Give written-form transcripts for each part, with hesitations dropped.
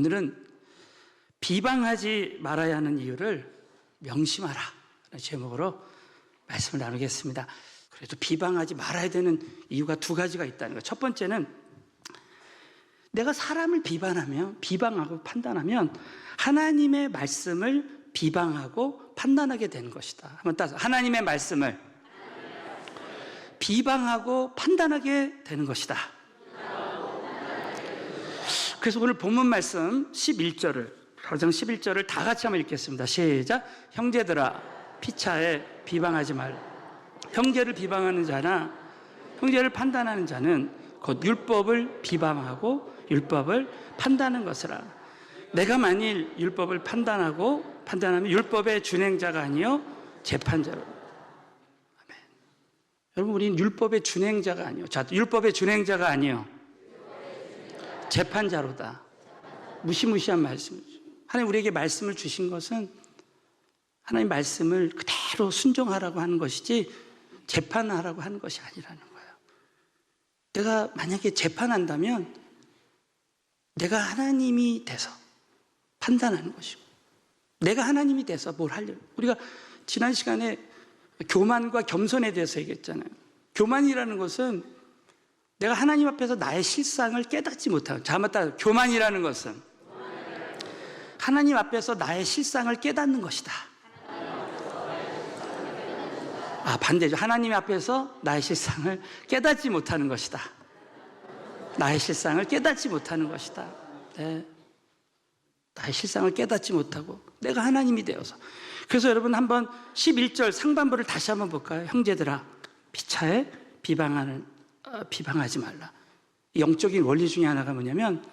오늘은 비방하지 말아야 하는 이유를 명심하라 라는 제목으로 말씀을 나누겠습니다. 그래도 비방하지 말아야 되는 이유가 두 가지가 있다는 거예요. 첫 번째는 내가 사람을 비방하고 판단하면 하나님의 말씀을 비방하고 판단하게 되는 것이다. 한번 따서 하나님의 말씀을 비방하고 판단하게 되는 것이다. 그래서 오늘 본문 말씀 4장 11절을 다 같이 한번 읽겠습니다. 시작. 형제들아 피차에 비방하지 말라. 형제를 비방하는 자나 형제를 판단하는 자는 곧 율법을 비방하고 율법을 판단하는 것이라. 내가 만일 율법을 판단하면 율법의 준행자가 아니요 재판자로. 아멘. 여러분, 우리는 율법의 준행자가 아니요. 자, 율법의 준행자가 아니요 재판자로다. 무시무시한 말씀이죠. 하나님 우리에게 말씀을 주신 것은 하나님 말씀을 그대로 순종하라고 하는 것이지 재판하라고 하는 것이 아니라는 거예요. 내가 만약에 재판한다면 내가 하나님이 돼서 판단하는 것이고, 내가 하나님이 돼서 뭘 하려고. 우리가 지난 시간에 교만과 겸손에 대해서 얘기했잖아요. 교만이라는 것은 내가 하나님 앞에서 나의 실상을 깨닫지 못하고, 자, 맞다. 교만이라는 것은 하나님 앞에서 나의 실상을 깨닫는 것이다. 반대죠. 하나님 앞에서 나의 실상을 깨닫지 못하는 것이다. 나의 실상을 깨닫지 못하는 것이다. 네. 나의 실상을 깨닫지 못하고 내가 하나님이 되어서. 그래서 여러분 한번 11절 상반부를 다시 한번 볼까요? 형제들아 피차에 비방하지 말라. 영적인 원리 중에 하나가 뭐냐면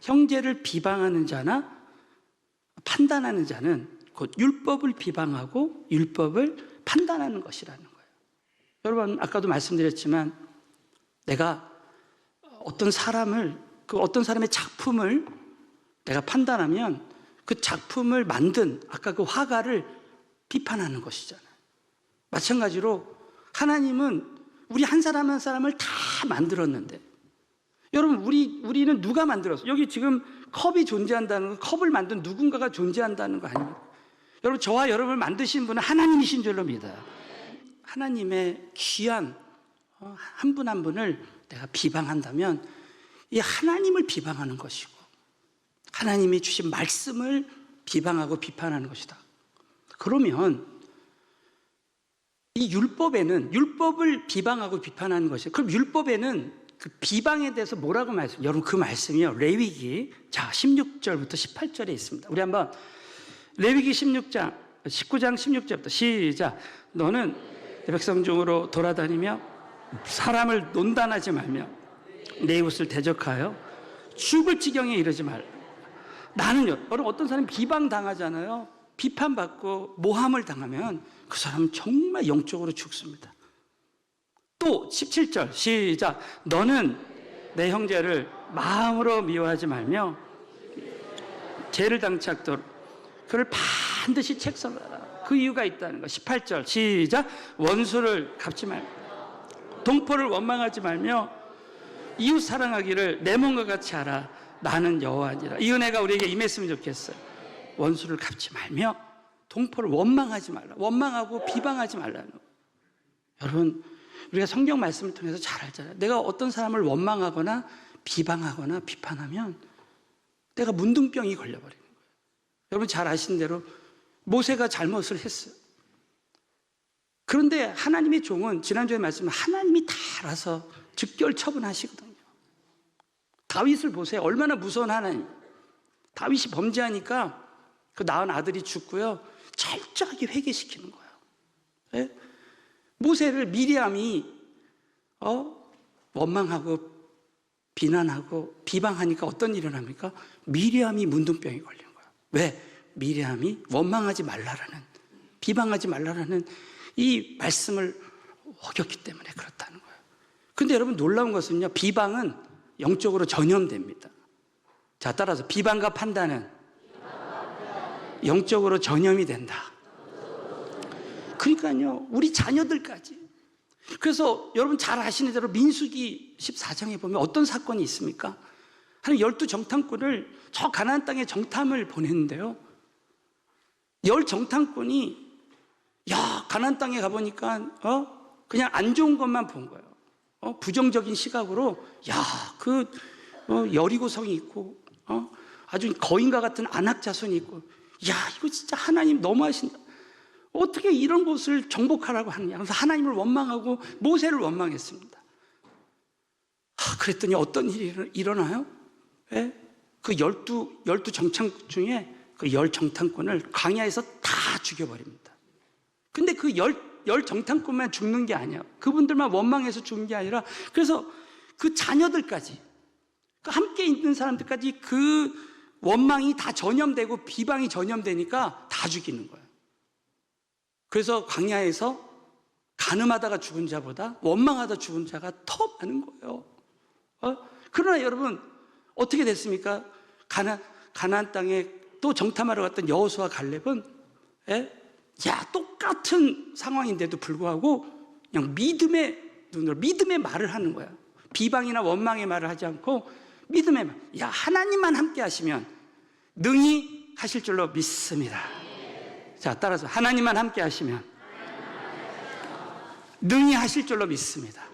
형제를 비방하는 자나 판단하는 자는 곧 율법을 비방하고 율법을 판단하는 것이라는 거예요. 여러분 아까도 말씀드렸지만 내가 어떤 사람의 작품을 내가 판단하면 그 작품을 만든 아까 그 화가를 비판하는 것이잖아요. 마찬가지로 하나님은 우리 한 사람 한 사람을 다 만들었는데, 여러분 우리는 누가 만들었어요? 여기 지금 컵이 존재한다는 거, 컵을 만든 누군가가 존재한다는 거 아닙니까? 여러분 저와 여러분을 만드신 분은 하나님이신 줄로 믿어요. 하나님의 귀한 한 분 한 분을 내가 비방한다면 이 하나님을 비방하는 것이고 하나님이 주신 말씀을 비방하고 비판하는 것이다. 그러면 이 율법을 비방하고 비판하는 것이에요. 그럼 율법에는 그 비방에 대해서 뭐라고 말씀해요? 여러분 그 말씀이요 레위기 16절부터 18절에 있습니다. 우리 한번 레위기 19장 16절부터 시작. 너는 내 백성 중으로 돌아다니며 사람을 논단하지 말며 내 이웃을 대적하여 죽을 지경에 이르지 말라. 나는요, 여러분 어떤 사람이 비방당하잖아요. 비판받고 모함을 당하면 그 사람은 정말 영적으로 죽습니다. 또 17절 시작. 너는 내 형제를 마음으로 미워하지 말며 죄를 당치 않도록 그를 반드시 책성하라. 그 이유가 있다는 거. 18절 시작. 원수를 갚지 말고 동포를 원망하지 말며 이웃 사랑하기를 내 몸과 같이 하라. 나는 여호와니라. 이 은혜가 우리에게 임했으면 좋겠어요. 원수를 갚지 말며 동포를 원망하지 말라. 원망하고 비방하지 말라는 거예요. 여러분 우리가 성경 말씀을 통해서 잘 알잖아요. 내가 어떤 사람을 원망하거나 비방하거나 비판하면 내가 문둥병이 걸려버리는 거예요. 여러분 잘 아시는 대로 모세가 잘못을 했어요. 그런데 하나님의 종은 지난주에 말씀은 하나님이 다 알아서 즉결 처분하시거든요. 다윗을 보세요. 얼마나 무서운 하나님. 다윗이 범죄하니까 그 낳은 아들이 죽고요. 철저하게 회개시키는 거예요. 네? 모세를 미리암이 원망하고 비난하고 비방하니까 어떤 일이 일어납니까? 미리암이 문둥병이 걸린 거예요. 왜? 미리암이 원망하지 말라라는, 비방하지 말라라는 이 말씀을 어겼기 때문에 그렇다는 거예요. 근데 여러분 놀라운 것은요, 비방은 영적으로 전염됩니다. 자, 따라서 비방과 판단은 영적으로 전염이 된다. 그러니까요, 우리 자녀들까지. 그래서 여러분 잘 아시는 대로 민수기 14장에 보면 어떤 사건이 있습니까? 하나님 12정탐꾼을 저 가나안 땅에 정탐을 보냈는데요. 10정탐꾼이 가나안 땅에 가보니까 그냥 안 좋은 것만 본 거예요. 부정적인 시각으로 여리고성이 있고 아주 거인과 같은 안악 자손이 있고 이거 진짜 하나님 너무하신다. 어떻게 이런 곳을 정복하라고 하느냐. 그래서 하나님을 원망하고 모세를 원망했습니다. 그랬더니 어떤 일이 일어나요? 예? 그 12 정탐꾼 중에 그 10정탐꾼을 광야에서 다 죽여버립니다. 근데 그 10 정탐꾼만 죽는 게 아니야. 그분들만 원망해서 죽는 게 아니라 그래서 그 자녀들까지, 그 함께 있는 사람들까지 그 원망이 다 전염되고 비방이 전염되니까 다 죽이는 거예요. 그래서 광야에서 간음하다가 죽은 자보다 원망하다 죽은 자가 더 많은 거예요. 그러나 여러분 어떻게 됐습니까? 가나안 땅에 또 정탐하러 갔던 여호수아 갈렙은 똑같은 상황인데도 불구하고 그냥 믿음의 눈으로 믿음의 말을 하는 거야. 비방이나 원망의 말을 하지 않고 믿음의 말. 하나님만 함께 하시면 능히 하실 줄로 믿습니다. 자, 따라서 하나님만 함께 하시면 능히 하실 줄로 믿습니다.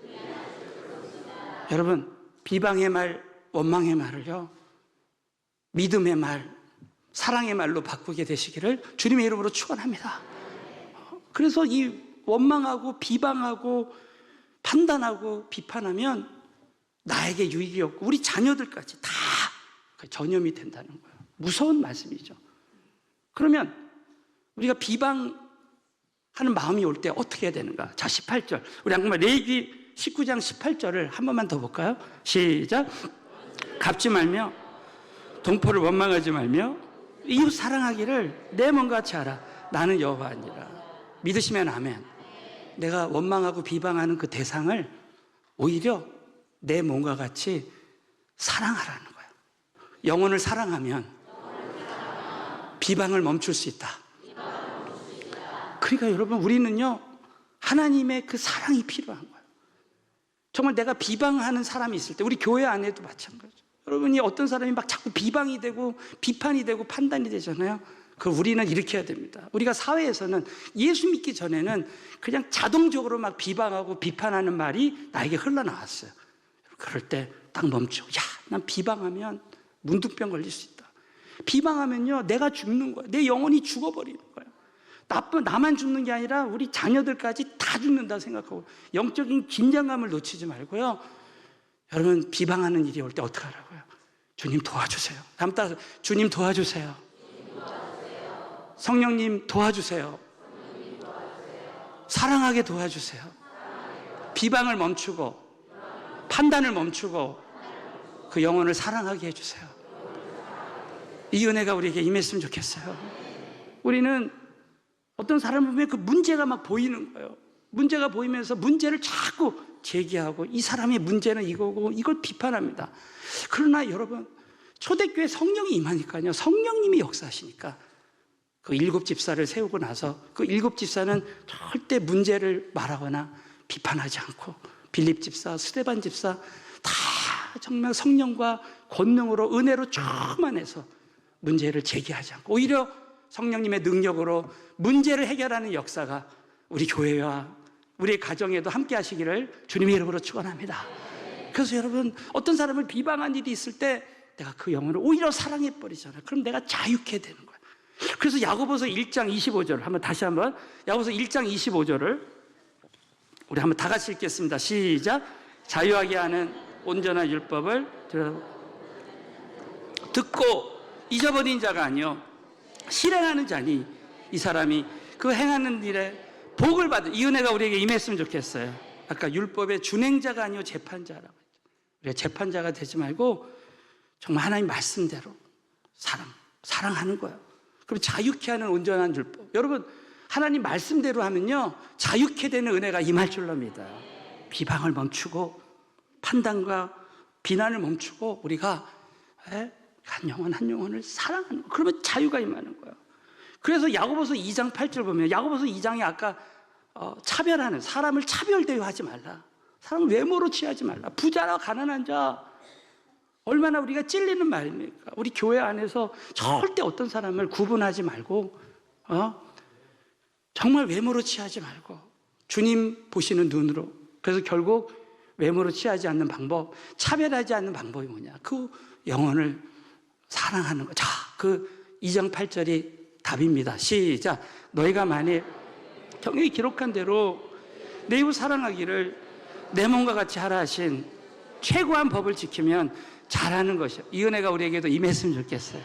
여러분, 비방의 말, 원망의 말을요, 믿음의 말, 사랑의 말로 바꾸게 되시기를 주님의 이름으로 축원합니다. 그래서 이 원망하고 비방하고 판단하고 비판하면 나에게 유익이 없고 우리 자녀들까지 다 전염이 된다는 거예요. 무서운 말씀이죠. 그러면 우리가 비방하는 마음이 올 때 어떻게 해야 되는가? 자, 18절. 우리 한번 레위기 19장 18절을 한 번만 더 볼까요? 시작. 갚지 말며 동포를 원망하지 말며 이웃 사랑하기를 내 몸과 같이 하라. 나는 여호와니라. 믿으시면 아멘. 내가 원망하고 비방하는 그 대상을 오히려 내 몸과 같이 사랑하라는 거예요. 영혼을 사랑하면 비방을 멈출 수 있다. 그러니까 여러분, 우리는요, 하나님의 그 사랑이 필요한 거예요. 정말 내가 비방하는 사람이 있을 때, 우리 교회 안에도 마찬가지죠. 여러분이 어떤 사람이 막 자꾸 비방이 되고 비판이 되고 판단이 되잖아요. 그 우리는 이렇게 해야 됩니다. 우리가 사회에서는 예수 믿기 전에는 그냥 자동적으로 막 비방하고 비판하는 말이 나에게 흘러나왔어요. 그럴 때 딱 멈추고, 난 비방하면 문득병 걸릴 수 있다. 비방하면요, 내가 죽는 거야. 내 영혼이 죽어버리는 거예요. 나만 죽는 게 아니라 우리 자녀들까지 다 죽는다 생각하고 영적인 긴장감을 놓치지 말고요. 여러분, 비방하는 일이 올 때 어떻게 하라고요? 주님 도와주세요. 다음 따라서 주님 도와주세요. 성령님 도와주세요. 사랑하게 도와주세요. 비방을 멈추고 판단을 멈추고 그 영혼을 사랑하게 해주세요. 이 은혜가 우리에게 임했으면 좋겠어요. 우리는 어떤 사람을 보면 그 문제가 막 보이는 거예요. 문제가 보이면서 문제를 자꾸 제기하고 이 사람의 문제는 이거고 이걸 비판합니다. 그러나 여러분, 초대교회 성령이 임하니까요, 성령님이 역사하시니까 그 7 집사를 세우고 나서 그 7 집사는 절대 문제를 말하거나 비판하지 않고 빌립 집사, 스데반 집사 다 정말 성령과 권능으로 은혜로 충만해서 문제를 제기하지 않고 오히려 성령님의 능력으로 문제를 해결하는 역사가 우리 교회와 우리 가정에도 함께 하시기를 주님의 이름으로 축원합니다. 그래서 여러분, 어떤 사람을 비방한 일이 있을 때 내가 그 영혼을 오히려 사랑해버리잖아요. 그럼 내가 자유케 되는 거예요. 그래서 야고보서 1장 25절 한번 다시 한번 야고보서 1장 25절을 우리 한번 다 같이 읽겠습니다. 시작. 자유하게 하는 온전한 율법을 듣고 잊어버린 자가 아니요 실행하는 자니 이 사람이 그 행하는 일에 복을 받은, 이 은혜가 우리에게 임했으면 좋겠어요. 아까 율법의 준행자가 아니요 재판자라고 했죠. 우리가 재판자가 되지 말고 정말 하나님 말씀대로 사랑하는 거예요. 그럼 자유케 하는 온전한 율법. 여러분, 하나님 말씀대로 하면요 자유케 되는 은혜가 임할 줄로 믿어요. 비방을 멈추고 판단과 비난을 멈추고 우리가 한 영혼을 사랑하는 거예요. 그러면 자유가 임하는 거예요. 그래서 야고보서 2장 8절 보면 야고보서 2장에 아까 차별하는, 사람을 차별 대우하지 말라. 사람을 외모로 취하지 말라. 부자와 가난한 자, 얼마나 우리가 찔리는 말입니까? 우리 교회 안에서 절대 어떤 사람을 구분하지 말고 정말 외모로 취하지 말고 주님 보시는 눈으로. 그래서 결국 외모로 취하지 않는 방법, 차별하지 않는 방법이 뭐냐? 그 영혼을 사랑하는 거. 자, 그 2장 8절이 답입니다. 시작. 너희가 만일 경영이 기록한 대로 내 이웃 사랑하기를 내 몸과 같이 하라 하신 최고한 법을 지키면 잘하는 것이요. 이 은혜가 우리에게도 임했으면 좋겠어요.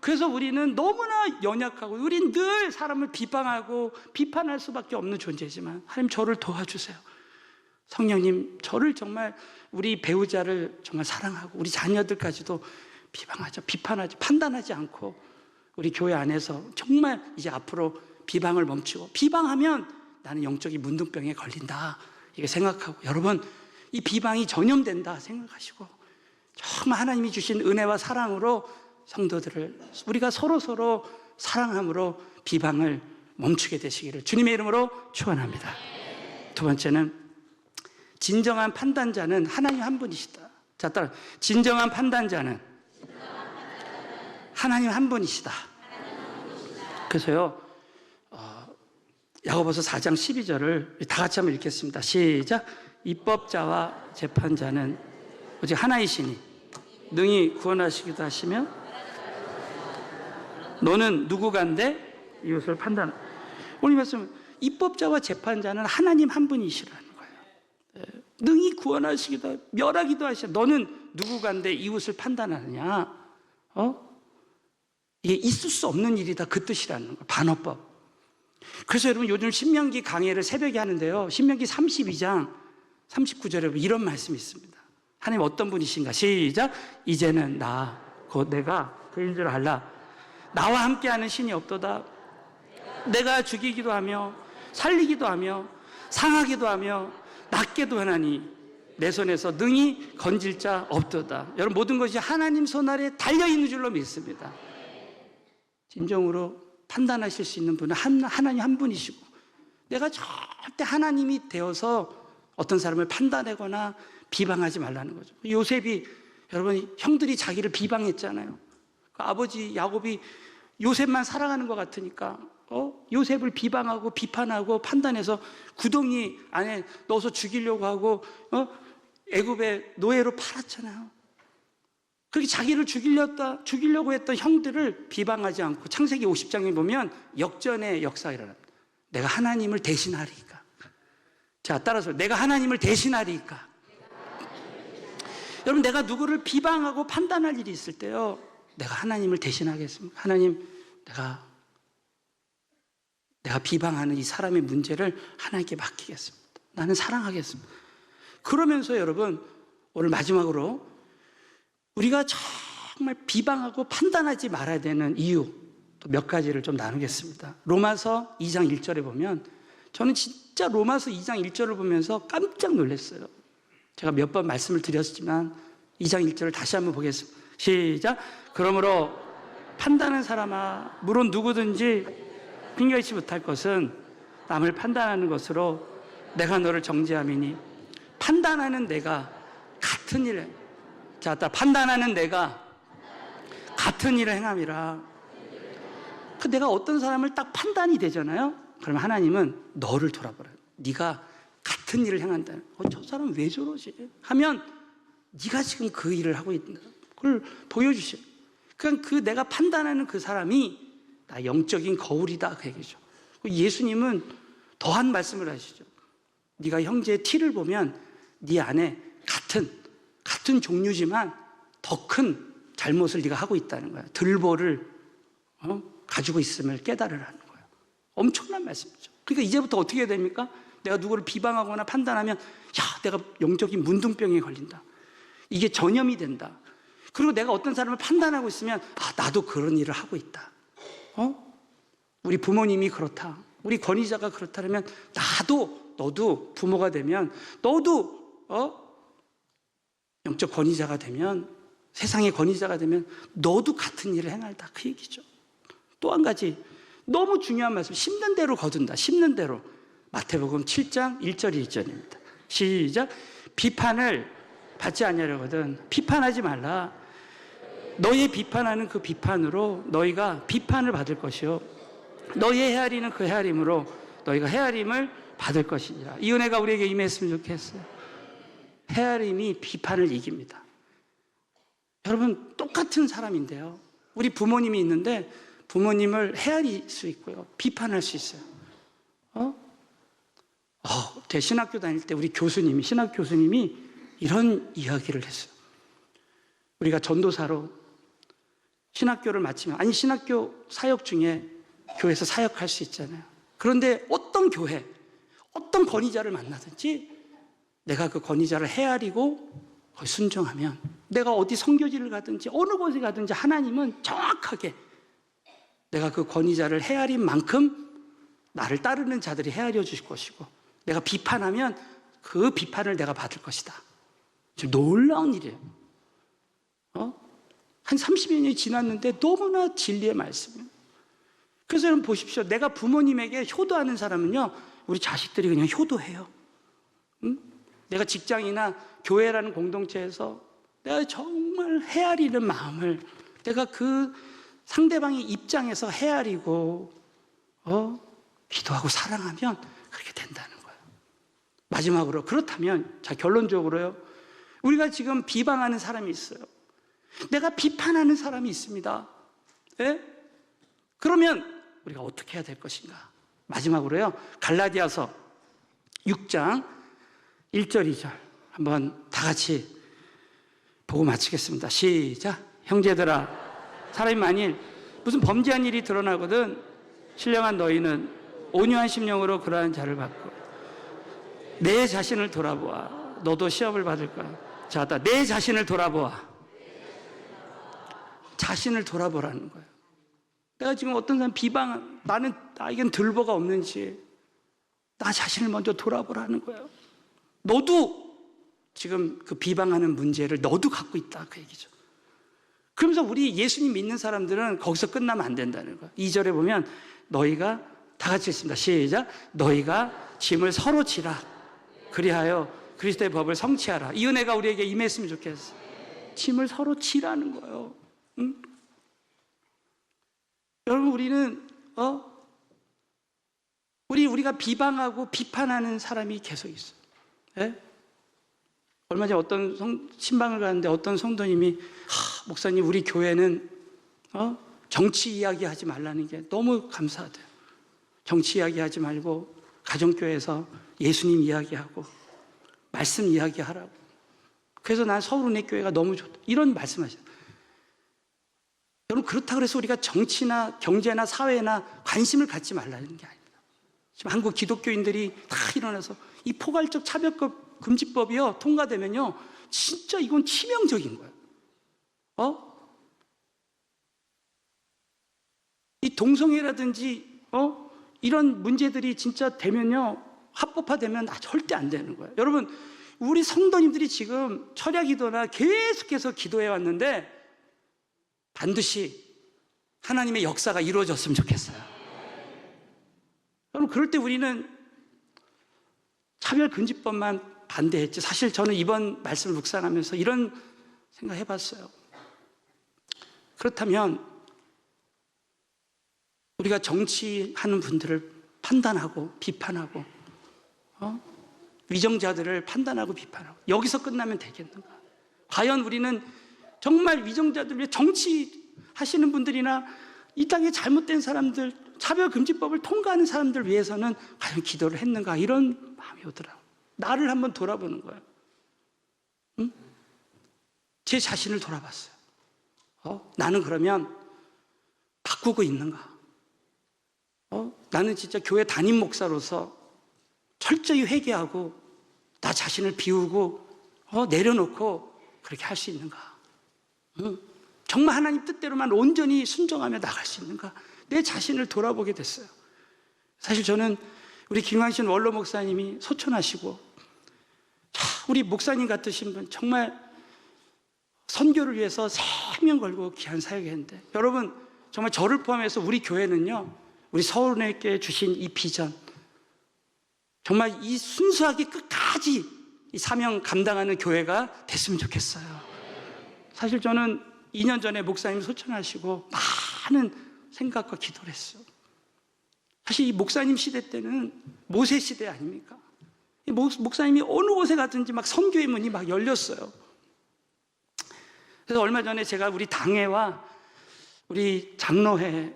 그래서 우리는 너무나 연약하고 우리는 늘 사람을 비방하고 비판할 수밖에 없는 존재지만 하나님 저를 도와주세요. 성령님 저를 정말 우리 배우자를 정말 사랑하고 우리 자녀들까지도 비방하죠. 비판하지 판단하지 않고 우리 교회 안에서 정말 이제 앞으로 비방을 멈추고 비방하면 나는 영적인 문둥병에 걸린다 이게 생각하고 여러분 이 비방이 전염된다 생각하시고 정말 하나님이 주신 은혜와 사랑으로 성도들을 우리가 서로 사랑함으로 비방을 멈추게 되시기를 주님의 이름으로 축원합니다. 두 번째는 진정한 판단자는 하나님 한 분이시다. 자, 따라 진정한 판단자는 하나님 한 분이시다. 그래서요 야고보서 4장 12절을 다 같이 한번 읽겠습니다. 시작. 입법자와 재판자는 오직 하나이시니 능히 구원하시기도 하시며 너는 누구간데 이웃을 판단. 오늘 말씀 입법자와 재판자는 하나님 한 분이시라는 거예요. 능히 구원하시기도 멸하기도 하시며 너는 누구간데 이웃을 판단하느냐? 이게 있을 수 없는 일이다 그 뜻이라는 거예요. 반어법. 그래서 여러분 요즘 신명기 강해를 새벽에 하는데요. 신명기 32장 39절에 이런 말씀이 있습니다. 하나님 어떤 분이신가? 시작. 이제는 나 곧 내가 그인 줄 알라. 나와 함께하는 신이 없도다. 내가 죽이기도 하며 살리기도 하며 상하기도 하며 낫게도 하나니 내 손에서 능히 건질 자 없도다. 여러분 모든 것이 하나님 손 아래 달려있는 줄로 믿습니다. 진정으로 판단하실 수 있는 분은 하나님 한 분이시고 내가 절대 하나님이 되어서 어떤 사람을 판단하거나 비방하지 말라는 거죠. 요셉이 여러분 형들이 자기를 비방했잖아요. 그 아버지 야곱이 요셉만 사랑하는 것 같으니까 요셉을 비방하고 비판하고 판단해서 구덩이 안에 넣어서 죽이려고 하고 애굽의 노예로 팔았잖아요. 그렇게 자기를 죽이려고 했던 형들을 비방하지 않고 창세기 50장에 보면 역전의 역사가 일어납니다. 내가 하나님을 대신하리까. 자, 따라서 내가 하나님을 대신하리까. 여러분 내가 누구를 비방하고 판단할 일이 있을 때요. 내가 하나님을 대신하겠습니다. 하나님 내가 비방하는 이 사람의 문제를 하나님께 맡기겠습니다. 나는 사랑하겠습니다. 그러면서 여러분 오늘 마지막으로 우리가 정말 비방하고 판단하지 말아야 되는 이유 또 몇 가지를 좀 나누겠습니다. 로마서 2장 1절에 보면 저는 진짜 로마서 2장 1절을 보면서 깜짝 놀랐어요. 제가 몇 번 말씀을 드렸지만 2장 1절을 다시 한번 보겠습니다. 시작. 그러므로 판단하는 사람아 물론 누구든지 핑계치 못할 것은 남을 판단하는 것으로 내가 너를 정죄함이니 판단하는 내가 같은 일을 자, 판단하는 내가 같은 일을 행함이라. 그 내가 어떤 사람을 딱 판단이 되잖아요. 그러면 하나님은 너를 돌아보라. 네가 같은 일을 행한다. 저 사람 왜 저러지? 하면 네가 지금 그 일을 하고 있다. 그걸 보여주시오. 그냥 그 내가 판단하는 그 사람이 나 영적인 거울이다 그 얘기죠. 예수님은 더한 말씀을 하시죠. 네가 형제의 티를 보면 네 안에 같은 종류지만 더 큰 잘못을 네가 하고 있다는 거야. 들보를 가지고 있음을 깨달으라는 거예요. 엄청난 말씀이죠. 그러니까 이제부터 어떻게 해야 됩니까? 내가 누구를 비방하거나 판단하면 내가 영적인 문둥병에 걸린다. 이게 전염이 된다. 그리고 내가 어떤 사람을 판단하고 있으면 나도 그런 일을 하고 있다. 우리 부모님이 그렇다. 우리 권위자가 그렇다면 너도 부모가 되면 너도 영적 권위자가 되면 세상의 권위자가 되면 너도 같은 일을 행할다. 그 얘기죠. 또 한 가지 너무 중요한 말씀. 심는 대로 거둔다. 심는 대로. 마태복음 7장 1절 2절입니다. 시작. 비판을 받지 아니하려거든 비판하지 말라. 너의 비판하는 그 비판으로 너희가 비판을 받을 것이요 너희의 헤아리는 그 헤아림으로 너희가 헤아림을 받을 것이니라. 이 은혜가 우리에게 임했으면 좋겠어요. 헤아림이 비판을 이깁니다. 여러분, 똑같은 사람인데요, 우리 부모님이 있는데 부모님을 헤아릴 수 있고요 비판할 수 있어요. 제 신학교 다닐 때 우리 교수님이, 신학 교수님이 이런 이야기를 했어요. 우리가 전도사로 신학교를 마치면, 아니 신학교 사역 중에 교회에서 사역할 수 있잖아요. 그런데 어떤 교회, 어떤 권위자를 만나든지 내가 그 권위자를 헤아리고 거기 순종하면, 내가 어디 선교지를 가든지 어느 곳에 가든지 하나님은 정확하게 내가 그 권위자를 헤아린 만큼 나를 따르는 자들이 헤아려 주실 것이고, 내가 비판하면 그 비판을 내가 받을 것이다. 지금 놀라운 일이에요. 한 30여 년이 지났는데 너무나 진리의 말씀이에요. 그래서 여러분 보십시오. 내가 부모님에게 효도하는 사람은요, 우리 자식들이 그냥 효도해요. 내가 직장이나 교회라는 공동체에서 내가 정말 헤아리는 마음을 내가 그 상대방의 입장에서 헤아리고 기도하고 사랑하면 그렇게 된다는 거예요. 마지막으로, 그렇다면 자, 결론적으로요, 우리가 지금 비방하는 사람이 있어요. 내가 비판하는 사람이 있습니다. 예? 그러면 우리가 어떻게 해야 될 것인가? 마지막으로요, 갈라디아서 6장 1절 2절 한번 다 같이 보고 마치겠습니다. 시작. 형제들아, 사람이 만일 무슨 범죄한 일이 드러나거든 신령한 너희는 온유한 심령으로 그러한 자를 받고 내 자신을 돌아보아. 너도 시험을 받을까? 자, 내 자신을 돌아보아. 자신을 돌아보라는 거예요. 내가 지금 어떤 사람 비방, 나에겐 들보가 없는지 나 자신을 먼저 돌아보라는 거예요. 너도 지금 그 비방하는 문제를 너도 갖고 있다, 그 얘기죠. 그러면서 우리 예수님 믿는 사람들은 거기서 끝나면 안 된다는 거예요. 2절에 보면 너희가, 다 같이 읽습니다. 시작. 너희가 짐을 서로 지라. 그리하여 그리스도의 법을 성취하라. 이 은혜가 우리에게 임했으면 좋겠어요. 짐을 서로 지라는 거예요. 응? 여러분, 우리는 우리가 비방하고 비판하는 사람이 계속 있어요. 예? 얼마 전에 어떤 신방을 가는데 어떤 성도님이 목사님, 우리 교회는 정치 이야기하지 말라는 게 너무 감사하대요. 정치 이야기하지 말고 가정교회에서 예수님 이야기하고 말씀 이야기하라고. 그래서 난 서울은혜교회가 너무 좋다, 이런 말씀하셨어요. 여러분, 그렇다고 해서 우리가 정치나 경제나 사회나 관심을 갖지 말라는 게 아닙니다. 지금 한국 기독교인들이 다 일어나서 이 포괄적 차별법 금지법이요 통과되면요, 진짜 이건 치명적인 거예요. 이 동성애라든지 이런 문제들이 진짜 되면요, 합법화되면 절대 안 되는 거예요. 여러분, 우리 성도님들이 지금 철야기도나 계속해서 기도해 왔는데 반드시 하나님의 역사가 이루어졌으면 좋겠어요. 여러분, 그럴 때 우리는 차별금지법만 반대했지. 사실 저는 이번 말씀을 묵상하면서 이런 생각 해봤어요. 그렇다면 우리가 정치하는 분들을 판단하고 비판하고 위정자들을 판단하고 비판하고 여기서 끝나면 되겠는가? 과연 우리는 정말 위정자들 위해 정치하시는 분들이나 이 땅에 잘못된 사람들, 차별금지법을 통과하는 사람들 위해서는 과연 기도를 했는가? 이런 마음이 오더라고요. 나를 한번 돌아보는 거예요. 응? 제 자신을 돌아봤어요. 나는 그러면 바꾸고 있는가? 나는 진짜 교회 담임 목사로서 철저히 회개하고 나 자신을 비우고 내려놓고 그렇게 할 수 있는가? 정말 하나님 뜻대로만 온전히 순종하며 나갈 수 있는가? 내 자신을 돌아보게 됐어요. 사실 저는 우리 김광신 원로 목사님이 소천하시고 우리 목사님 같으신 분, 정말 선교를 위해서 생명 걸고 귀한 사역했는데, 여러분 정말 저를 포함해서 우리 교회는요, 우리 서울에게 주신 이 비전, 정말 이 순수하게 끝까지 이 사명 감당하는 교회가 됐으면 좋겠어요. 사실 저는 2년 전에 목사님 소천하시고 많은 생각과 기도를 했어요. 사실 이 목사님 시대 때는 모세 시대 아닙니까? 목사님이 어느 곳에 가든지 막 선교의 문이 막 열렸어요. 그래서 얼마 전에 제가 우리 당회와 우리 장로회,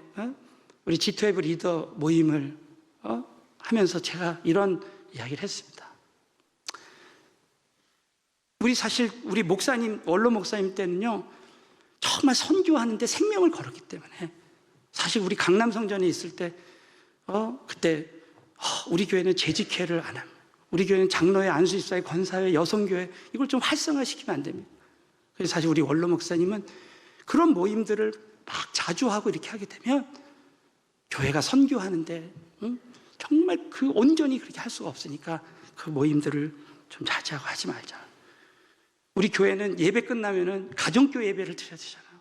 우리 G12 리더 모임을 하면서 제가 이런 이야기를 했습니다. 우리 목사님, 원로 목사님 때는요, 정말 선교하는데 생명을 걸었기 때문에 사실 우리 강남 성전에 있을 때, 그때 우리 교회는 재직회를 안 합니다. 우리 교회는 장로회, 안수집사회, 권사회, 여성교회 이걸 좀 활성화시키면 안 됩니다. 그래서 사실 우리 원로 목사님은 그런 모임들을 막 자주 하고 이렇게 하게 되면 교회가 선교하는데 정말 그 온전히 그렇게 할 수가 없으니까 그 모임들을 좀 자제하고 하지 말자. 우리 교회는 예배 끝나면은 가정교회 예배를 드려야 되잖아요.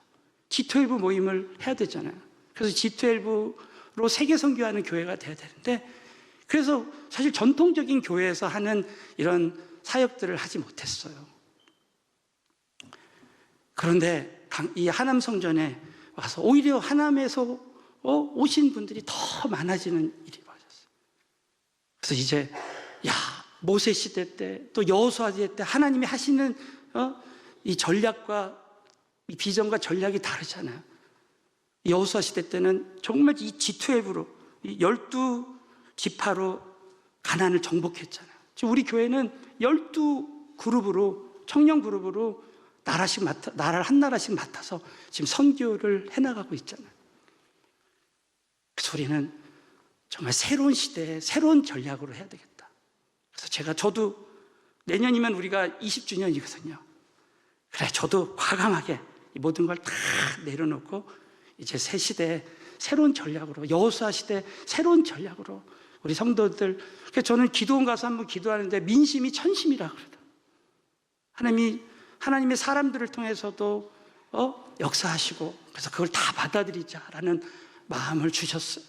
G12 모임을 해야 되잖아요. 그래서 G12로 세계 선교하는 교회가 돼야 되는데, 그래서 사실 전통적인 교회에서 하는 이런 사역들을 하지 못했어요. 그런데 이 하남 성전에 와서 오히려 하남에서 오신 분들이 더 많아지는 일이 벌어졌어요. 그래서 이제 모세 시대 때 또 여호수아 시대 때 하나님이 하시는 이 전략과 이 비전과 전략이 다르잖아요. 여호수아 시대 때는 정말 이 G12로 이 12지파로 가나안을 정복했잖아요. 지금 우리 교회는 12그룹으로 청년 그룹으로 나라를 한 나라씩 맡아서 지금 선교를 해나가고 있잖아요. 그래서 우리는 정말 새로운 시대에 새로운 전략으로 해야 되겠다. 그래서 저도 내년이면 우리가 20주년이거든요. 그래, 저도 과감하게 이 모든 걸 다 내려놓고 이제 새 시대에 새로운 전략으로, 여호수아 시대 새로운 전략으로 우리 성도들, 그래서 저는 기도원 가서 한번 기도하는데 민심이 천심이라 그러더라고요. 하나님의 사람들을 통해서도 역사하시고, 그래서 그걸 다 받아들이자라는 마음을 주셨어요.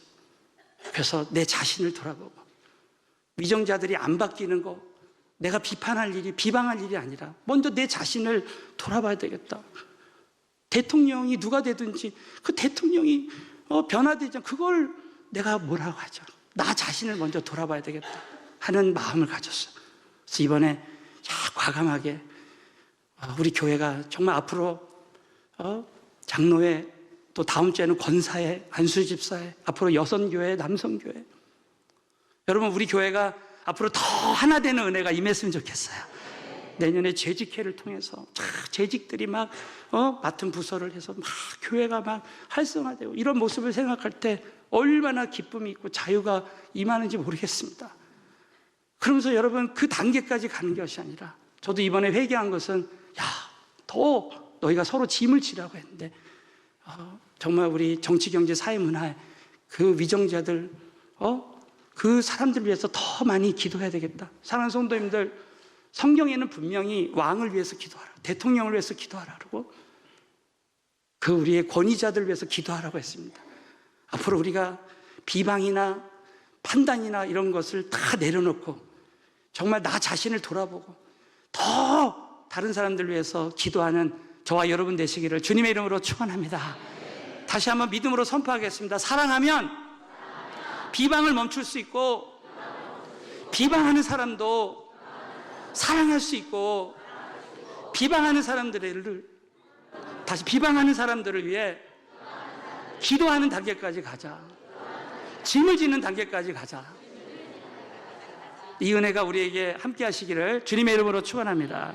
그래서 내 자신을 돌아보고, 위정자들이 안 바뀌는 거, 내가 비방할 일이 아니라 먼저 내 자신을 돌아봐야 되겠다. 대통령이 누가 되든지 그 대통령이 변화되지 않고 그걸 내가 뭐라고 하죠. 나 자신을 먼저 돌아봐야 되겠다 하는 마음을 가졌어요. 그래서 이번에 과감하게 우리 교회가 정말 앞으로 장로회, 또 다음 주에는 권사회, 안수집사회, 앞으로 여성교회, 남성교회, 여러분 우리 교회가 앞으로 더 하나 되는 은혜가 임했으면 좋겠어요. 내년에 재직회를 통해서 재직들이 막 맡은 부서를 해서 막 교회가 막 활성화되고 이런 모습을 생각할 때 얼마나 기쁨이 있고 자유가 임하는지 모르겠습니다. 그러면서 여러분 그 단계까지 가는 것이 아니라, 저도 이번에 회개한 것은 더 너희가 서로 짐을 지라고 했는데 정말 우리 정치, 경제, 사회, 문화에 그 위정자들 그 사람들을 위해서 더 많이 기도해야 되겠다. 사랑하는 성도님들, 성경에는 분명히 왕을 위해서 기도하라, 대통령을 위해서 기도하라 그러고 그 우리의 권위자들을 위해서 기도하라고 했습니다. 앞으로 우리가 비방이나 판단이나 이런 것을 다 내려놓고 정말 나 자신을 돌아보고 더 다른 사람들을 위해서 기도하는 저와 여러분 되시기를 주님의 이름으로 축원합니다. 다시 한번 믿음으로 선포하겠습니다. 사랑하면 비방을 멈출 수 있고, 비방하는 사람도 사랑할 수 있고, 비방하는 사람들을 위해 기도하는 단계까지 가자. 짐을 지는 단계까지 가자. 이 은혜가 우리에게 함께 하시기를 주님의 이름으로 축원합니다.